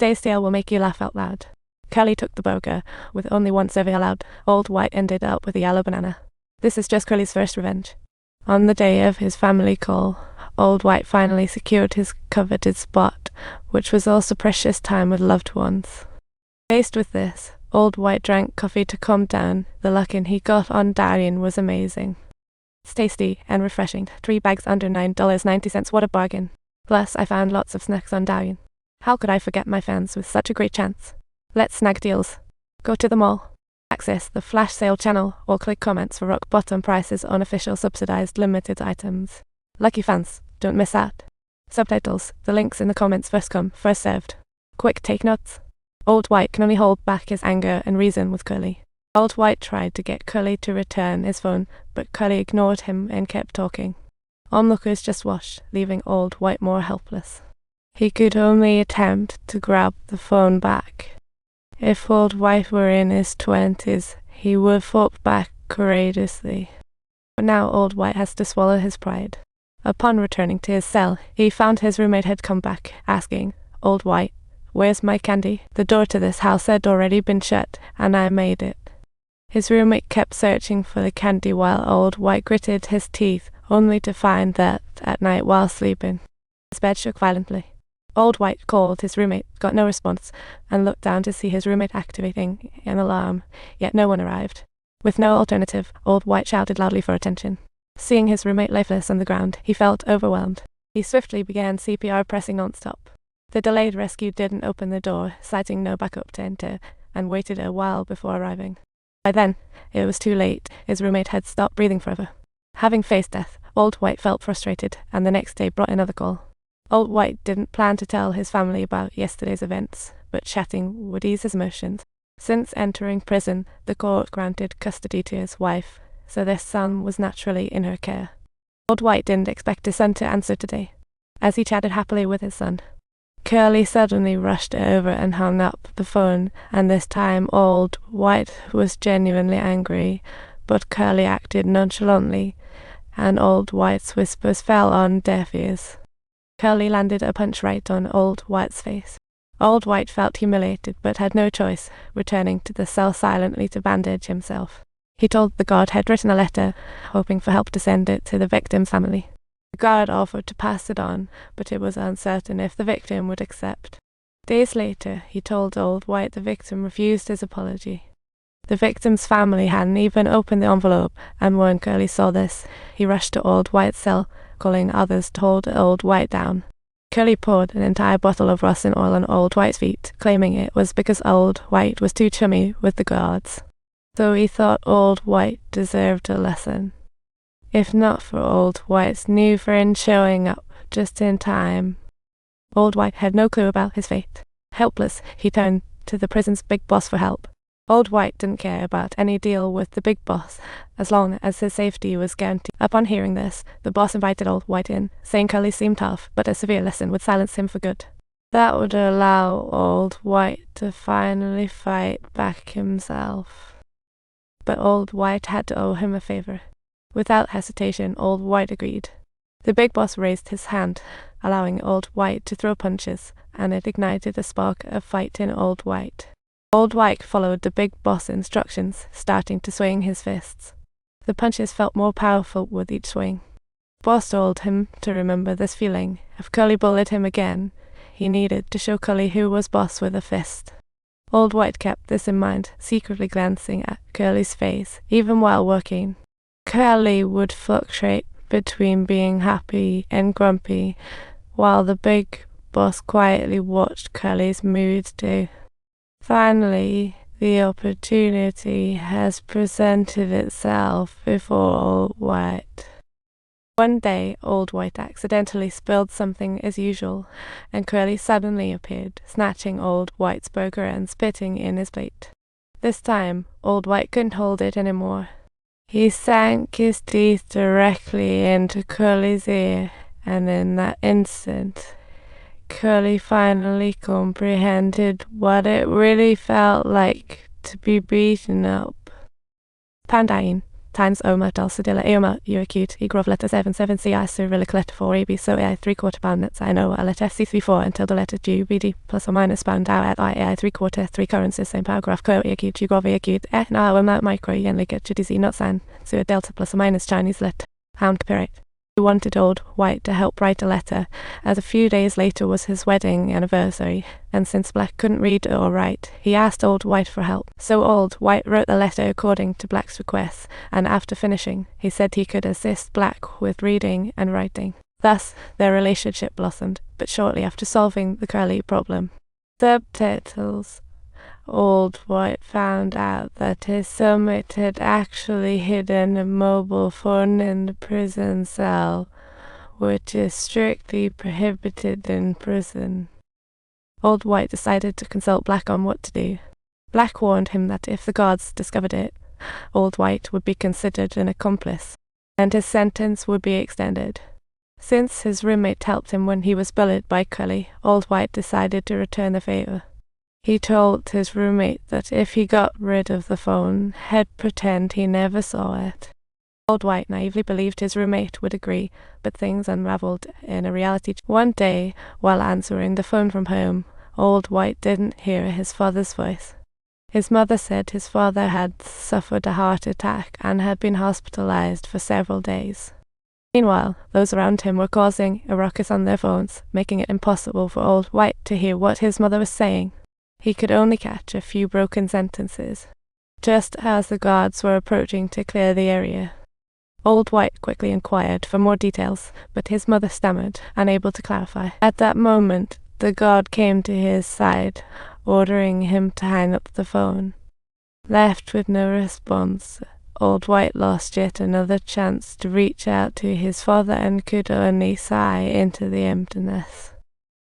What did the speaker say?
Today's tale will make you laugh out loud. Curly took the burger, with only one serving allowed. Old White ended up with a yellow banana. This is just Curly's first revenge. On the day of his family call, Old White finally secured his coveted spot, which was also precious time with loved ones. Faced with this, Old White drank coffee to calm down. The luckin' he got on Darien was amazing. It's tasty and refreshing. 3 bags under $9.90. What a bargain. Plus, I found lots of snacks on Darien. How could I forget my fans with such a great chance? Let's snag deals. Go to the mall. Access the flash sale channel or click comments for rock bottom prices on official subsidized limited items. Lucky fans, don't miss out. Subtitles, the links in the comments, first come, first served. Quick take notes. Old White can only hold back his anger and reason with Curly. Old White tried to get Curly to return his phone, but Curly ignored him and kept talking. Onlookers just watched, leaving Old White more helpless. He could only attempt to grab the phone back. If Old White were in his 20s, he would have fought back courageously. But now Old White has to swallow his pride. Upon returning to his cell, he found his roommate had come back, asking, "Old White, where's my candy? The door to this house had already been shut, and I made it." His roommate kept searching for the candy while Old White gritted his teeth, only to find that, at night while sleeping, his bed shook violently. Old White called his roommate, got no response, and looked down to see his roommate activating an alarm, yet no one arrived. With no alternative, Old White shouted loudly for attention. Seeing his roommate lifeless on the ground, he felt overwhelmed. He swiftly began CPR, pressing non-stop. The delayed rescue didn't open the door, citing no backup to enter, and waited a while before arriving. By then, it was too late. His roommate had stopped breathing forever. Having faced death, Old White felt frustrated, and the next day brought another call. Old White didn't plan to tell his family about yesterday's events, but chatting would ease his emotions. Since entering prison, the court granted custody to his wife, so their son was naturally in her care. Old White didn't expect his son to answer today. As he chatted happily with his son, Curly suddenly rushed over and hung up the phone, and this time Old White was genuinely angry, but Curly acted nonchalantly, and Old White's whispers fell on deaf ears. Curly landed a punch right on Old White's face. Old White felt humiliated, but had no choice, returning to the cell silently to bandage himself. He told the guard had written a letter, hoping for help to send it to the victim's family. The guard offered to pass it on, but it was uncertain if the victim would accept. Days later, he told Old White the victim refused his apology. The victim's family hadn't even opened the envelope, and when Curly saw this, he rushed to Old White's cell, calling others to hold Old White down. Curly poured an entire bottle of rosin oil on Old White's feet, claiming it was because Old White was too chummy with the guards. So he thought Old White deserved a lesson. If not for Old White's new friend showing up just in time. Old White had no clue about his fate. Helpless, he turned to the prison's big boss for help. Old White didn't care about any deal with the big boss, as long as his safety was guaranteed. Upon hearing this, the boss invited Old White in, saying Curly seemed tough, but a severe lesson would silence him for good. That would allow Old White to finally fight back himself. But Old White had to owe him a favor. Without hesitation, Old White agreed. The big boss raised his hand, allowing Old White to throw punches, and it ignited a spark of fight in Old White. Old White followed the big boss' instructions, starting to swing his fists. The punches felt more powerful with each swing. The boss told him to remember this feeling. If Curly bullied him again, he needed to show Curly who was boss with a fist. Old White kept this in mind, secretly glancing at Curly's face, even while working. Curly would fluctuate between being happy and grumpy, while the big boss quietly watched Curly's mood too. Finally, the opportunity has presented itself before Old White. One day, Old White accidentally spilled something as usual, and Curly suddenly appeared, snatching Old White's burger and spitting in his plate. This time, Old White couldn't hold it anymore. He sank his teeth directly into Curly's ear, and in that instant, Curly finally comprehended what it really felt like to be beaten up. Pandain, times oma dulcidilla eoma uacute I grov letter 77 ci cyrillic letter 4 ab so ai 3/4 pound nets I know a letter fc34 until the letter g bd plus or minus pound out at I 3/4 3 currencies same paragraph co acute g grov acute now amount micro yen get to dz not sign so a delta plus or minus Chinese letter pound copyright. He wanted Old White to help write a letter, as a few days later was his wedding anniversary, and since Black couldn't read or write, he asked Old White for help. So Old White wrote the letter according to Black's request, and after finishing, he said he could assist Black with reading and writing. Thus, their relationship blossomed, but shortly after solving the Curly problem. Subtitles. Old White found out that his cellmate had actually hidden a mobile phone in the prison cell, which is strictly prohibited in prison. Old White decided to consult Black on what to do. Black warned him that if the guards discovered it, Old White would be considered an accomplice, and his sentence would be extended. Since his roommate helped him when he was bullied by Cully, Old White decided to return the favor. He told his roommate that if he got rid of the phone, he'd pretend he never saw it. Old White naively believed his roommate would agree, but things unraveled in a reality. One day, while answering the phone from home, Old White didn't hear his father's voice. His mother said his father had suffered a heart attack and had been hospitalized for several days. Meanwhile, those around him were causing a ruckus on their phones, making it impossible for Old White to hear what his mother was saying. He could only catch a few broken sentences, just as the guards were approaching to clear the area. Old White quickly inquired for more details, but his mother stammered, unable to clarify. At that moment, the guard came to his side, ordering him to hang up the phone. Left with no response, Old White lost yet another chance to reach out to his father and could only sigh into the emptiness.